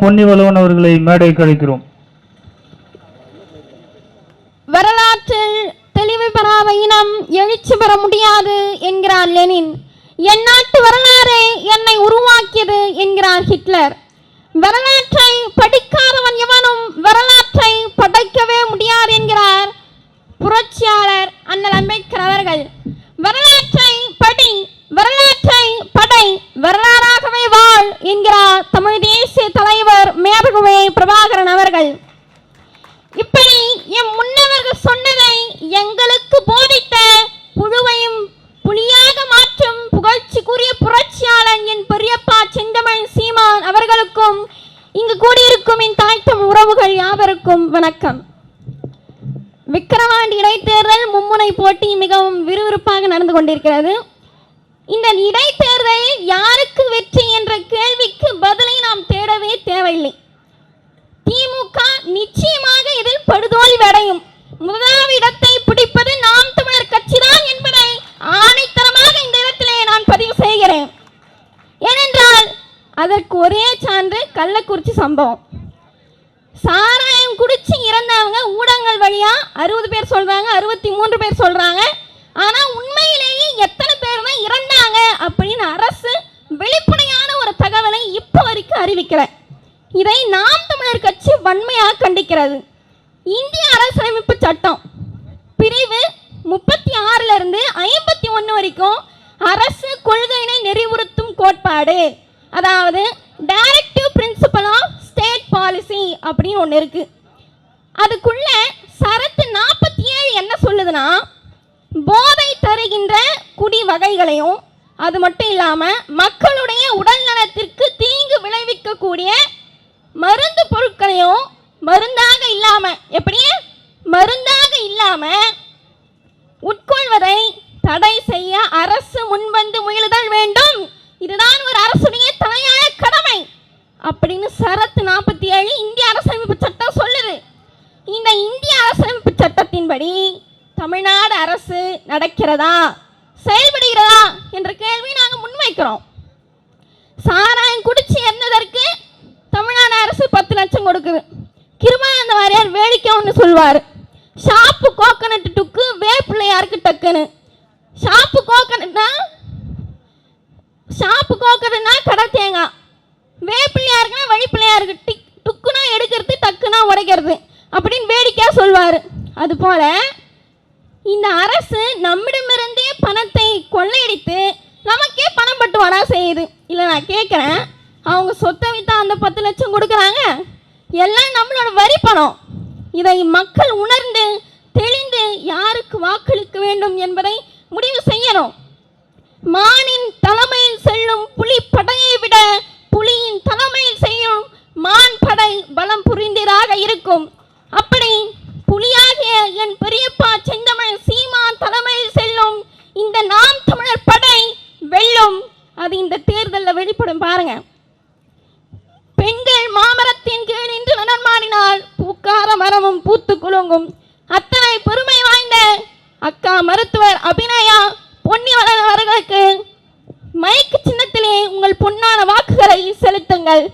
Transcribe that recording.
பொன்னிவளவன் அவர்களை மேடை கழிக்கிறோம். வரலாற்றில் தெளிவு பெறாத இனம் எழுச்சி பெற முடியாது என்கிறார் லெனின். என் நாட்டு வரலாறு என்னை உருவாக்கியது என்கிறார் ஹிட்லர். வரலாற்றை படிக்காதவன் எவனும் வரலாற்றை படைக்கவே முடியாது என்கிறார் புரட்சியாளர் அண்ணல் அம்பேத்கர் அவர்கள். வரலாற்றை படி, வரலாற்றை படை, வரலாறாகவே வாழ் என்கிறார் தமிழ் தேசிய தலைவர் மேதகுவே பிரபாகரன் அவர்கள். இப்படி எம் முன்னவர்கள் சொன்னதை எங்களுக்கு போதித்த புழுவையும் புலியாக மாற்றும் புகழ்ச்சிக்குரிய புரட்சியாளன் என் பெரியப்பா செந்தமிழ் சீமான் அவர்களுக்கும் இங்கு கூடியிருக்கும் என் தாய்த்தம் உறவுகள் யாவருக்கும் வணக்கம். விக்கிரவாண்டி இடைத்தேர்தல் மும்முனை போட்டி மிகவும் விறுவிறுப்பாக நடந்து கொண்டிருக்கிறது. இந்த இடைத்தேர்தலில் யாருக்கு வெற்றி என்ற கேள்விக்கு பதிலை நாம் தேடவே தேவையில்லை. திமுக நிச்சயமாக இதில் படுதோல்வி அடையும். முதலாவது இடத்தை பிடிப்பது நாம் தமிழர் கட்சிதான் என்பதை ஆணைத்தரமாக இந்த இடத்திலே நான் பதிவு செய்கிறேன். ஏனென்றால் அதற்கு ஒரே சான்று கள்ளக்குறிச்சி சம்பவம். சாராயம் குடிச்சு இறந்தவங்க ஊடகங்கள் வழியா 60 பேர் சொல்றாங்க, 63 பேர் சொல்றாங்க. ஆனா உண்மையிலேயே எத்தனை பேர் தான் இறந்தாங்க அப்படின்னு அரசு வெளிப்படையான ஒரு தகவலை இப்ப வரைக்கும் அறிவிக்கல. இதை நாம் தமிழர் கட்சி வன்மையாக கண்டிக்கிறது. இந்திய அரசியலமைப்பு சட்டம் பிரிவு 36 இருந்து 51 வரைக்கும் அரசு கொள்கையினை நெறிவுறுத்தும் கோட்பாடு, அதாவது directive principle of state policy அப்படின்னு ஒன்று இருக்கு. அதுக்குள்ள சரத்து 47 என்ன சொல்லுதுன்னா, போதை தருகின்ற குடி வகைகளையும் அது மட்டும் இல்லாம மக்களுடைய உடல் நலத்திற்கு தீங்கு விளைவிக்கக்கூடிய மருந்து பொருட்களையும் மருந்தாக இல்லாம, எப்படி மருந்தாக இல்லாம உட்கொள்வதை தடை செய்ய அரசு முன்வந்து முயலுதல் வேண்டும். இதுதான் ஒரு அரசுடைய தலையாய கடமை அப்படின்னு சரத்து 47 இந்திய அரசியலமைப்பு சட்டம் சொல்லுது. இந்த இந்திய அரசியலமைப்பு சட்டத்தின்படி தமிழ்நாடு அரசு நடக்கிறதா, செயல்படுகிறதா என்ற கேள்வி நாங்கள் முன்வைக்கிறோம். சாராயம் குடிச்சு இறந்ததற்கு தமிழ்நாடு அரசு 10 லட்சம் கொடுக்குது. கிருமானந்த வாரியார் வேடிக்கை ஒன்று சொல்வார், ஷாப்பு கோகனட் டுக்கு வேப்பிள்ளையாருக்கு டக்குன்னு. ஷாப்பு கோகனட்னா கடை தேங்காய், வேப்பிள்ளையாருக்குன்னா வழிப்பிள்ளையாருக்கு டுக்குனா எடுக்கிறது, டக்குனா உடைக்கிறது அப்படின்னு வேடிக்கையாக சொல்வார். அதுபோல இந்த அரசு நம்மிடமிருந்தே பணத்தை கொள்ளையடித்து நமக்கே பணம் பட்டுவாடா செய்யுது. இல்லை, நான் கேட்குறேன், அவங்க சொத்தை வித்தா அந்த 10 லட்சம் கொடுக்குறாங்க, எல்லாம் நம்மளோட வரி பணம். இதை மக்கள் உணர்ந்து தெளிந்து யாருக்கு வாக்களிக்க வேண்டும் என்பதை முடிவு செய்யணும். மானின் தலைமையில் செல்லும் புலி படையை விட புலியின் தலைமையில் செய்யும் மான் படை பலம் புரிந்ததாக இருக்கும். அப்படி புலியாகிய என் பெரியப்பா செந்தமிழ் சீமான் தலைமையில் செல்லும் இந்த நாம் தமிழர் படை வெல்லும். அது இந்த தேர்தலில் வெளிப்படும். பாருங்க, பெண்கள் மாமரத்தின் கீழ் நின்று நடமாடினால் பூக்கார மரமும் பூத்து குலுங்கும். அத்தனை பெருமை வாய்ந்த அக்கா மருத்துவர் அபிநயா பொன்னிவளவன் அவர்களுக்கு மைக்கு சின்னத்திலே உங்கள் பொன்னான வாக்குகளை செலுத்துங்கள்.